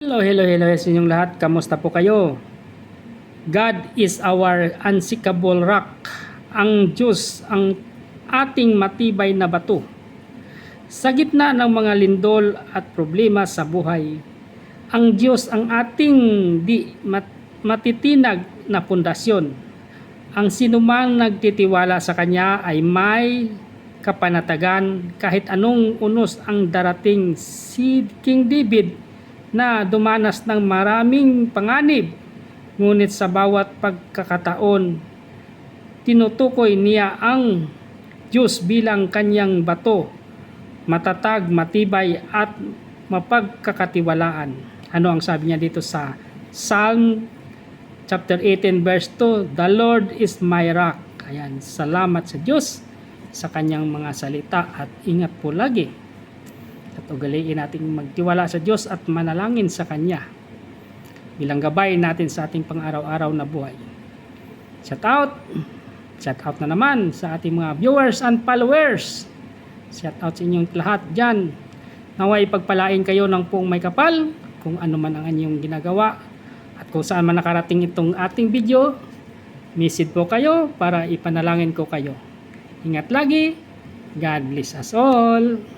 Hello sa inyong lahat. Kamusta po kayo? God is our unsinkable rock. Ang Diyos ang ating matibay na bato. Sa gitna ng mga lindol at problema sa buhay, ang Diyos ang ating matitinag na pundasyon. Ang sinumang nagtitiwala sa Kanya ay may kapanatagan kahit anong unos ang darating. Si King David na dumanas ng maraming panganib, ngunit sa bawat pagkakataon, tinutukoy niya ang Diyos bilang kanyang bato, matatag, matibay at mapagkakatiwalaan. Ano ang sabi niya dito sa Psalm chapter 18 verse 2? The Lord is my rock. Ayan, salamat sa Diyos sa kanyang mga salita at ingat po lagi. At ugaliin natin magtiwala sa Diyos at manalangin sa Kanya bilang gabay natin sa ating pang-araw-araw na buhay. Shout out na naman sa ating mga viewers and followers. Shout out sa inyong lahat dyan. Naway pagpalain kayo ng puong may kapal kung ano man ang inyong ginagawa at kung saan man nakarating itong ating video. Message po kayo para ipanalangin ko kayo. Ingat lagi. God bless us all.